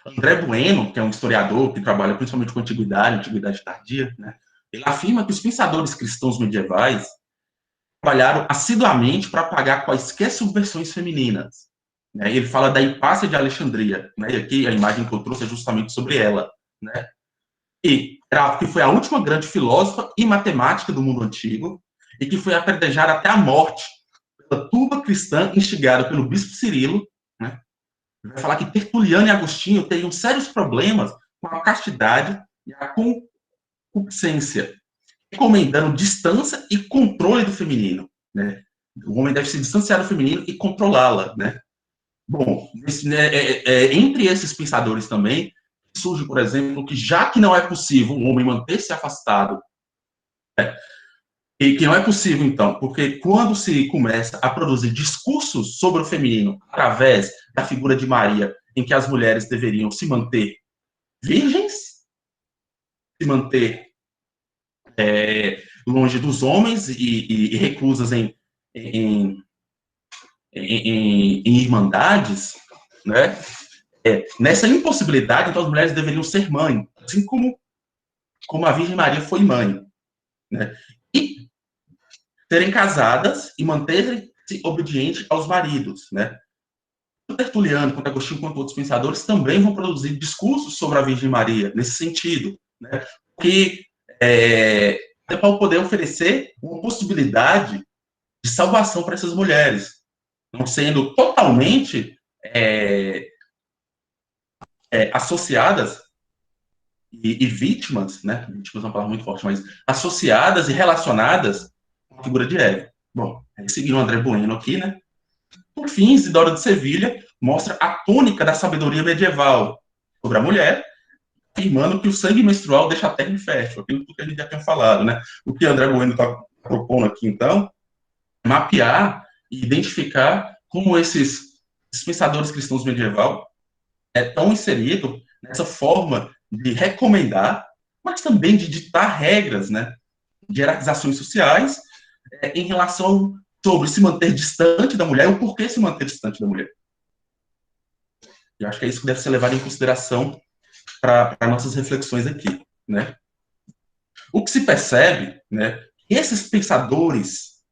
André Bueno, que é um historiador que trabalha principalmente com antiguidade tardia, né? Ele afirma que os pensadores cristãos medievais trabalharam assiduamente para apagar quaisquer subversões femininas. Né? Ele fala da Hipácia de Alexandria, né? E aqui a imagem que eu trouxe é justamente sobre ela, né? E que foi a última grande filósofa e matemática do mundo antigo e que foi apedrejada até a morte pela turba cristã instigada pelo bispo Cirilo, né? Vai falar que Tertuliano e Agostinho teriam sérios problemas com a castidade e a concupiscência, recomendando distância e controle do feminino, né? O homem deve se distanciar do feminino e controlá-la, né? Bom, entre esses pensadores também surge, por exemplo, que já que não é possível um homem manter-se afastado, né? E que não é possível, então, porque quando se começa a produzir discursos sobre o feminino através da figura de Maria, em que as mulheres deveriam se manter virgens, se manter longe dos homens e reclusas em irmandades, né? Nessa impossibilidade, então, as mulheres deveriam ser mães, assim como a Virgem Maria foi mãe, né? E serem casadas e manterem-se obedientes aos maridos, né? Tanto Tertuliano, quanto Agostinho, quanto outros pensadores também vão produzir discursos sobre a Virgem Maria, nesse sentido, né? Que é para poder oferecer uma possibilidade de salvação para essas mulheres, não sendo totalmente associadas e vítimas, né? Vítimas é uma palavra muito forte, mas associadas e relacionadas com a figura de Eva. Bom, seguindo o André Bueno aqui, né? Por fim, Isidoro de Sevilha mostra a tônica da sabedoria medieval sobre a mulher, afirmando que o sangue menstrual deixa a terra infértil, aquilo que a gente já tinha falado, né? O que André Bueno está propondo aqui, então, mapear e identificar como esses pensadores cristãos medieval tão inserido nessa forma de recomendar, mas também de ditar regras, né, de hierarquizações sociais em relação sobre se manter distante da mulher e o porquê se manter distante da mulher. Eu acho que é isso que deve ser levado em consideração para nossas reflexões aqui, né? O que se percebe, né, esses pensadores,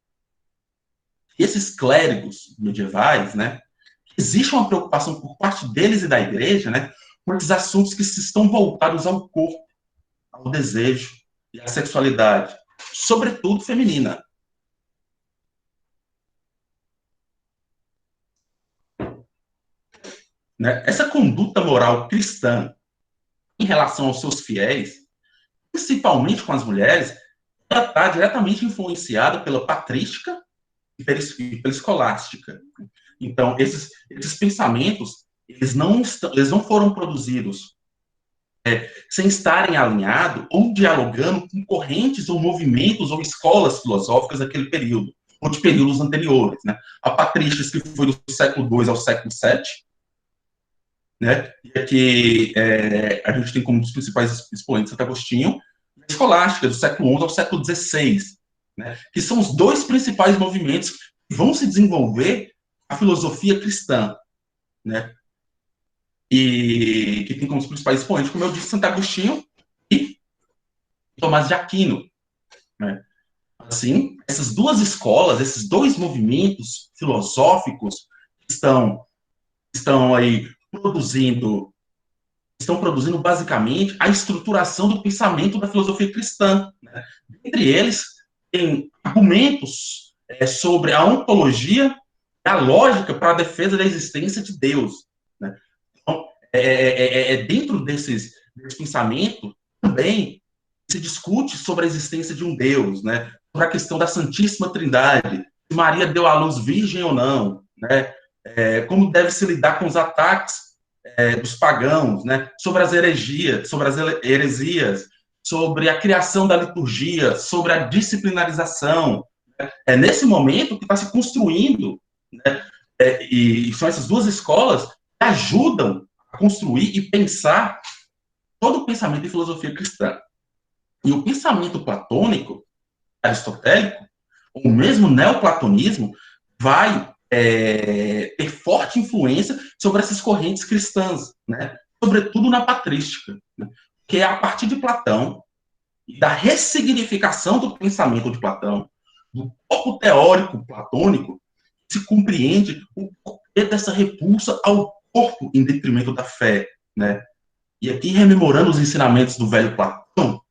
esses clérigos medievais, né, existe uma preocupação por parte deles e da igreja, né, com esses assuntos que estão voltados ao corpo, ao desejo e à sexualidade, sobretudo feminina. Né? Essa conduta moral cristã em relação aos seus fiéis, principalmente com as mulheres, ela está diretamente influenciada pela patrística e pela escolástica. Então, esses pensamentos, eles não foram produzidos sem estarem alinhados ou dialogando com correntes ou movimentos ou escolas filosóficas daquele período, ou de períodos anteriores. Né? A patrística, que foi do século II ao século VII, né? E aqui a gente tem como um dos principais expoentes Santo Agostinho, a escolástica, do século XI ao século XVI, né? Que são os dois principais movimentos que vão se desenvolver a filosofia cristã, né? E que tem como os principais expoentes, como eu disse, Santo Agostinho e Tomás de Aquino, né? Assim, essas duas escolas, esses dois movimentos filosóficos estão aí estão produzindo basicamente a estruturação do pensamento da filosofia cristã, né? Entre eles, tem argumentos sobre a ontologia, a lógica para a defesa da existência de Deus, né? Então, dentro desse pensamento, também se discute sobre a existência de um Deus, né? Sobre a questão da Santíssima Trindade, se Maria deu à luz virgem ou não, né? Como deve se lidar com os ataques dos pagãos, né? Sobre as heresias, sobre a criação da liturgia, sobre a disciplinarização. É nesse momento que está se construindo, né? E são essas duas escolas que ajudam a construir e pensar todo o pensamento de filosofia cristã. E o pensamento platônico, aristotélico, ou mesmo neoplatonismo, vai ter forte influência sobre essas correntes cristãs, né? Sobretudo na patrística, né? Que é a partir de Platão e da ressignificação do pensamento de Platão, do corpo teórico platônico, se compreende o porquê dessa repulsa ao corpo em detrimento da fé, né? E aqui, rememorando os ensinamentos do velho Platão,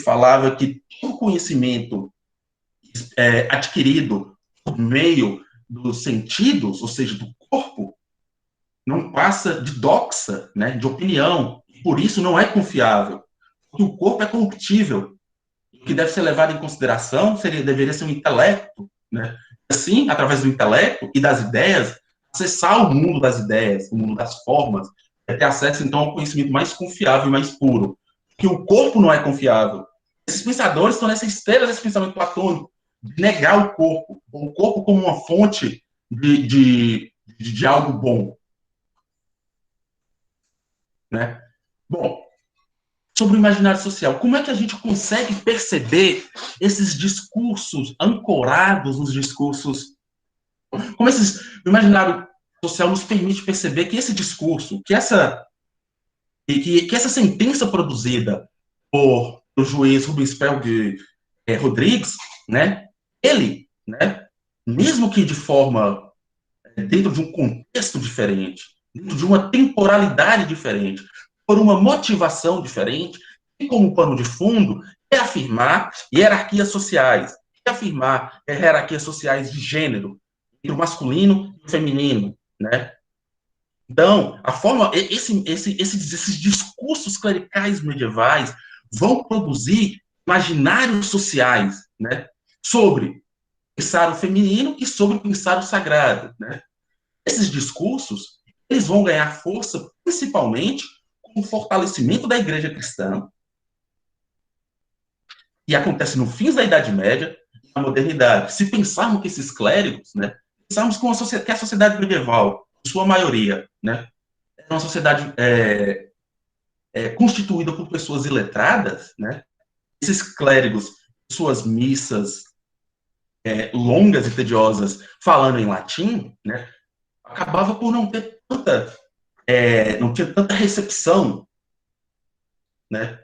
falava que todo conhecimento adquirido por meio dos sentidos, ou seja, do corpo, não passa de doxa, né, de opinião, e por isso não é confiável, porque o corpo é corruptível. O que deve ser levado em consideração deveria ser o intelecto, né? Assim, através do intelecto e das ideias, acessar o mundo das ideias, o mundo das formas, ter acesso, então, ao conhecimento mais confiável e mais puro. Porque o corpo não é confiável. Esses pensadores estão nessa esteira desse pensamento platônico, de negar o corpo como uma fonte de algo bom, né? Bom, sobre o imaginário social, como é que a gente consegue perceber esses discursos ancorados nos discursos, como o imaginário social nos permite perceber que esse discurso, que essa sentença produzida por o juiz Rubens Pelg Rodrigues, né, ele, né, mesmo que de forma dentro de um contexto diferente, dentro de uma temporalidade diferente, por uma motivação diferente, e como pano de fundo, reafirmar hierarquias sociais, reafirmar hierarquias sociais de gênero, entre o masculino e o feminino, né? Então, esses discursos clericais medievais vão produzir imaginários sociais, né, sobre pensar o feminino e sobre pensar o sagrado, né? Esses discursos, eles vão ganhar força principalmente com o fortalecimento da igreja cristã, e acontece no fim da Idade Média e na modernidade. Se pensarmos que esses clérigos, né, pensarmos que a sociedade medieval, em sua maioria, né, é uma sociedade constituída por pessoas iletradas, né, esses clérigos, suas missas longas e tediosas, falando em latim, né, acabava por não ter não tinha tanta recepção, né,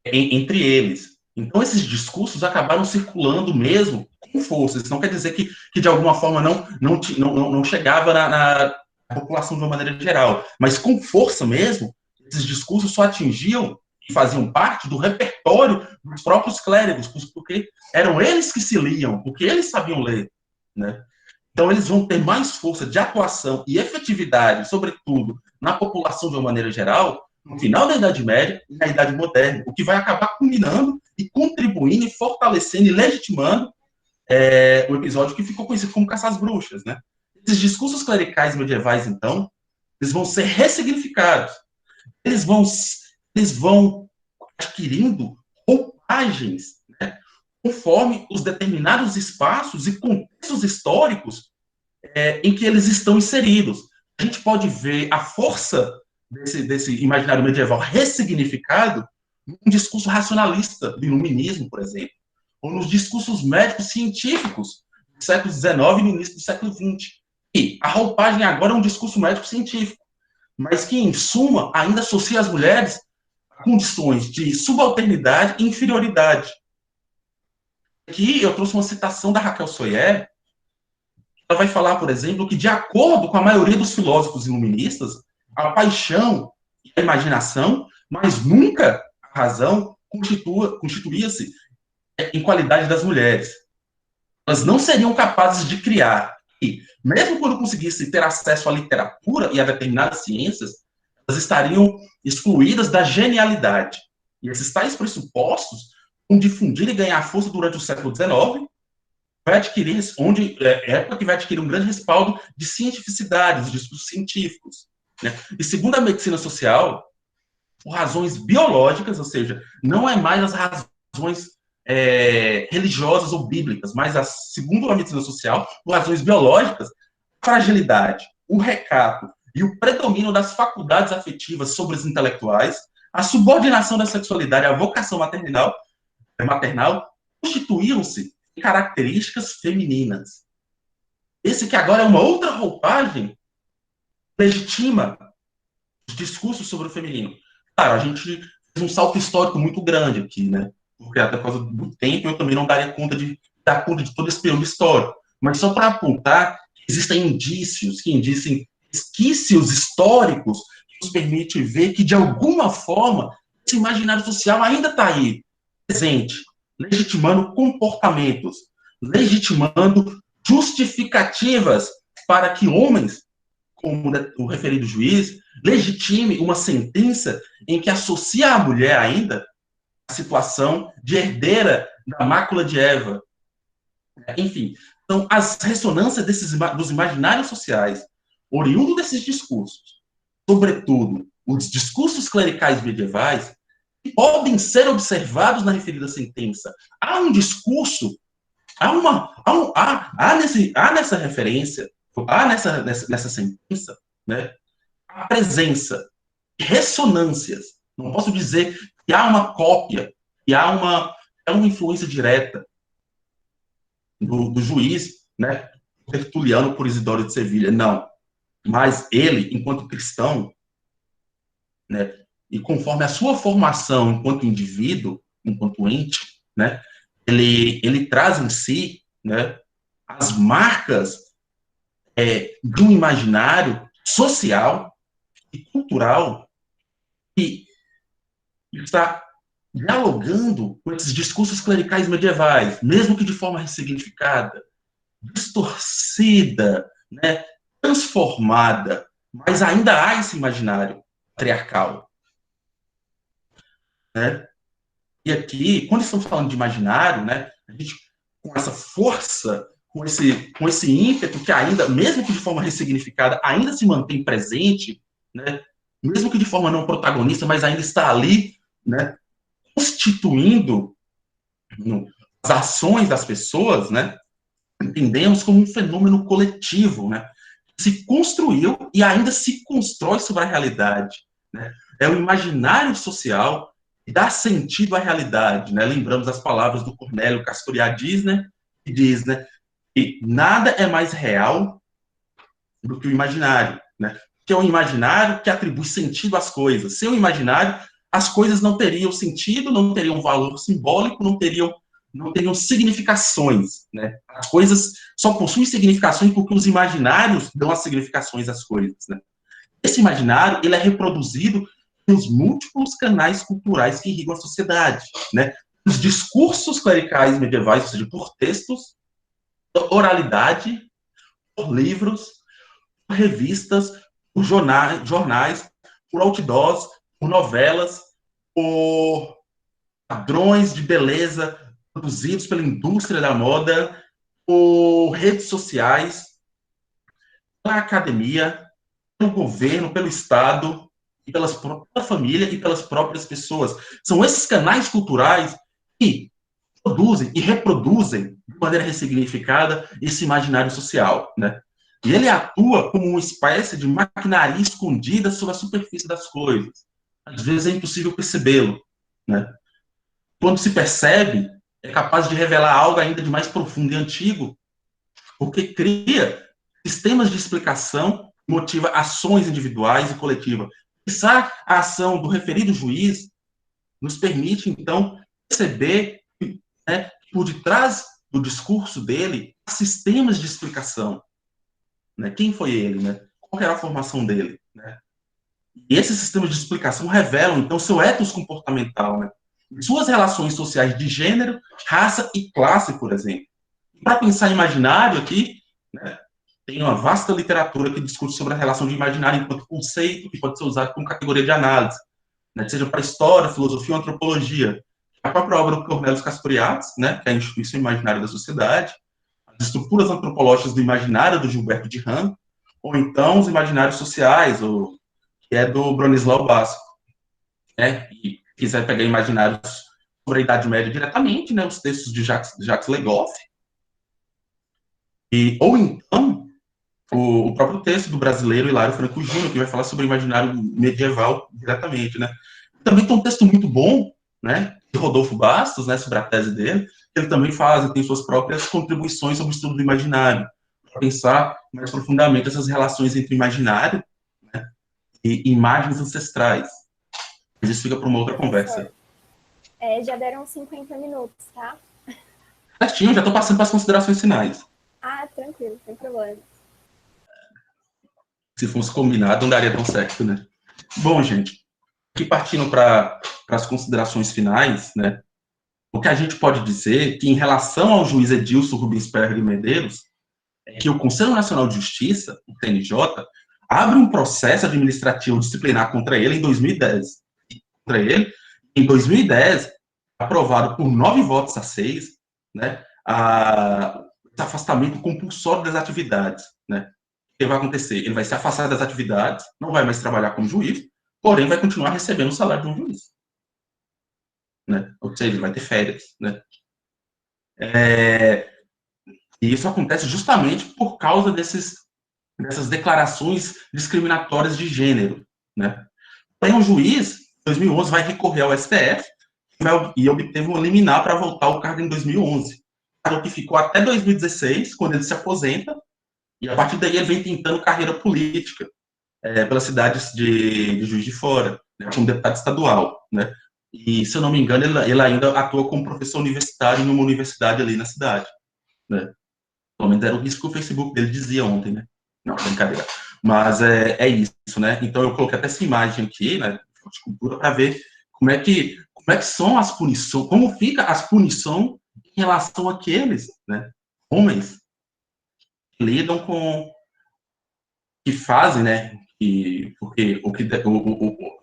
entre eles. Então, esses discursos acabaram circulando mesmo com força. Isso não quer dizer que de alguma forma, não chegava na população de uma maneira geral, mas com força mesmo, esses discursos só atingiam e faziam parte do repertório dos próprios clérigos, porque eram eles que se liam, porque eles sabiam ler, né? Então, eles vão ter mais força de atuação e efetividade, sobretudo, na população de uma maneira geral, no final da Idade Média e na Idade Moderna, o que vai acabar culminando e contribuindo e fortalecendo e legitimando o episódio que ficou conhecido como Caça às Bruxas, né? Esses discursos clericais medievais, então, eles vão ser ressignificados. Eles vão adquirindo roupagens, né, conforme os determinados espaços e contextos históricos em que eles estão inseridos. A gente pode ver a força desse imaginário medieval ressignificado num discurso racionalista do iluminismo, por exemplo, ou nos discursos médicos científicos do século XIX e no início do século XX. E a roupagem agora é um discurso médico científico, mas que, em suma, ainda associa as mulheres a condições de subalternidade e inferioridade. Aqui eu trouxe uma citação da Raquel Soyer. Ela vai falar, por exemplo, que, de acordo com a maioria dos filósofos iluministas, a paixão e a imaginação, mas nunca a razão, constituía-se em qualidade das mulheres. Elas não seriam capazes de criar. E, mesmo quando conseguissem ter acesso à literatura e a determinadas ciências, elas estariam excluídas da genialidade. E esses tais pressupostos vão difundir e ganhar força durante o século XIX, vai adquirir, época que vai adquirir um grande respaldo de cientificidade, dos discursos científicos, né? E segundo a medicina social, por razões biológicas, ou seja, não é mais as razões religiosas ou bíblicas, mas, segundo a medicina social, por razões biológicas, fragilidade, o recato e o predomínio das faculdades afetivas sobre os intelectuais, a subordinação da sexualidade à vocação maternal constituíram-se em características femininas. Esse que agora é uma outra roupagem legitima os discursos sobre o feminino. Claro, a gente fez um salto histórico muito grande aqui, né? Porque até por causa do tempo eu também não daria conta de dar conta de todo esse período histórico. Mas só para apontar que existem indícios, que indicem resquícios históricos que nos permitem ver que, de alguma forma, esse imaginário social ainda está aí, presente, legitimando comportamentos, legitimando justificativas para que homens, como o referido juiz, legitime uma sentença em que associa a mulher ainda a situação de herdeira da mácula de Eva. Enfim, então, as ressonâncias dos imaginários sociais, oriundo desses discursos, sobretudo os discursos clericais medievais, podem ser observados na referida sentença. Há um discurso, há nessa referência, há nessa sentença, né, a presença de ressonâncias. Não posso dizer que há uma cópia, que há uma influência direta do juiz, né, Tertuliano por Isidoro de Sevilha. Não. Mas ele, enquanto cristão, né, e conforme a sua formação enquanto indivíduo, enquanto ente, né, ele traz em si, né, as marcas de um imaginário social e cultural que está dialogando com esses discursos clericais medievais, mesmo que de forma ressignificada, distorcida, né, transformada, mas ainda há esse imaginário patriarcal. Né? E aqui, quando estamos falando de imaginário, né, a gente, com essa força, com esse ímpeto que ainda, mesmo que de forma ressignificada, ainda se mantém presente, né, mesmo que de forma não protagonista, mas ainda está ali, né, constituindo as ações das pessoas, né, entendemos como um fenômeno coletivo, né, que se construiu e ainda se constrói sobre a realidade. Né? É o imaginário social que dá sentido à realidade. Né? Lembramos as palavras do Cornélio Castoriadis, né, que diz, né, que nada é mais real do que o imaginário. Né? Que é um imaginário que atribui sentido às coisas. Sem o imaginário, as coisas não teriam sentido, não teriam valor simbólico, não teriam significações, né? As coisas só possuem significações porque os imaginários dão as significações às coisas, né? Esse imaginário, ele é reproduzido nos múltiplos canais culturais que irrigam a sociedade, né? Os discursos clericais medievais, ou seja, por textos, por oralidade, por livros, por revistas, por jornais, por outdoors, por novelas, por padrões de beleza produzidos pela indústria da moda, por redes sociais, pela academia, pelo governo, pelo Estado, e pela família e pelas próprias pessoas. São esses canais culturais que produzem e reproduzem de maneira ressignificada esse imaginário social, né? E ele atua como uma espécie de maquinaria escondida sob a superfície das coisas. Às vezes é impossível percebê-lo, né? Quando se percebe, é capaz de revelar algo ainda de mais profundo e antigo, porque cria sistemas de explicação, motiva ações individuais e coletivas. Pensar a ação do referido juiz nos permite, então, perceber, né, que por detrás do discurso dele, há sistemas de explicação. Né? Quem foi ele? Né? Qual era a formação dele? Né? E esses sistemas de explicação revelam, então, seu ethos comportamental, né? Suas relações sociais de gênero, raça e classe, por exemplo. Para pensar em imaginário aqui, né, tem uma vasta literatura que discute sobre a relação de imaginário enquanto conceito que pode ser usado como categoria de análise, né, seja para história, filosofia ou antropologia. A própria obra do Cornélio Castoriadis, né, que é a Instituição Imaginária da Sociedade, as estruturas antropológicas do imaginário do Gilberto de Rand, ou então os imaginários sociais, que é do Bronislau Basco. né, e quiser pegar imaginários sobre a Idade Média diretamente, né, os textos de Jacques Legoff, ou então o próprio texto do brasileiro Hilário Franco Júnior, que vai falar sobre o imaginário medieval diretamente, né. Também tem um texto muito bom, né, de Rodolfo Bastos, né, sobre a tese dele, ele também faz, tem suas próprias contribuições sobre o estudo do imaginário, para pensar mais profundamente essas relações entre imaginário, né, e imagens ancestrais. Mas isso fica para uma outra conversa. Já deram 50 minutos, tá? Certinho, já estou passando para as considerações finais. Ah, tranquilo, sem problema. Se fosse combinado, não daria tão certo, né? Bom, gente, aqui partindo para as considerações finais, né? O que a gente pode dizer que, em relação ao juiz Edilson Rubens Perry Medeiros, é que o Conselho Nacional de Justiça, o CNJ, abre um processo administrativo disciplinar contra ele em 2010. Contra ele, em 2010, aprovado por 9 votos a 6, né, esse afastamento compulsório das atividades, né? O que vai acontecer? Ele vai se afastar das atividades, não vai mais trabalhar como juiz, porém vai continuar recebendo o salário de um juiz, né? Ou seja, ele vai ter férias, né? E isso acontece justamente por causa dessas declarações discriminatórias de gênero, né? Aí um juiz, em 2011, vai recorrer ao STF e obteve um liminar para voltar ao cargo em 2011. O que ficou até 2016, quando ele se aposenta, e a partir daí ele vem tentando carreira política pelas cidades de Juiz de Fora, né, como deputado estadual, né? E, se eu não me engano, ele ainda atua como professor universitário em uma universidade ali na cidade, né? Pelo menos era isso que o Facebook dele dizia ontem, né? Não, brincadeira. Mas é isso, né? Então eu coloquei até essa imagem aqui, né, de cultura, para ver como é que são as punições, como fica as punições em relação àqueles, né, homens que lidam com, que fazem, né, porque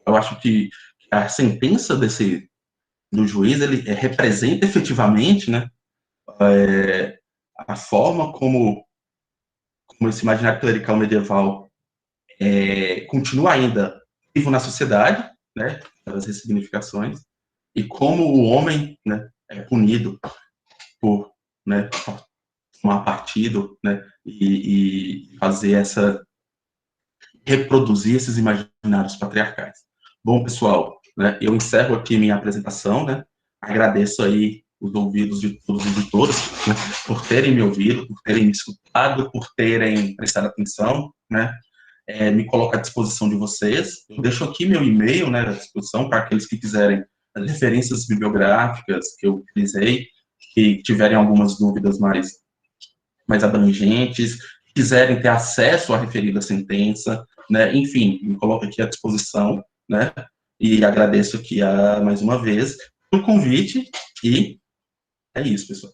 eu acho que a sentença do juiz, ele representa efetivamente, né, a forma como esse imaginário clerical medieval continua ainda vivo na sociedade, né, as ressignificações, e como o homem, né, é punido por, né, tomar partido, né, e fazer reproduzir esses imaginários patriarcais. Bom, pessoal, né, eu encerro aqui minha apresentação, né, agradeço aí os ouvidos de todos e de todas, né, por terem me ouvido, por terem me escutado, por terem prestado atenção, né, me coloco à disposição de vocês. Eu deixo aqui meu e-mail, né, à disposição para aqueles que quiserem as referências bibliográficas que eu utilizei, que tiverem algumas dúvidas mais abrangentes, quiserem ter acesso à referida sentença, né, enfim, me coloco aqui à disposição, né, e agradeço aqui mais uma vez pelo convite, e é isso, pessoal.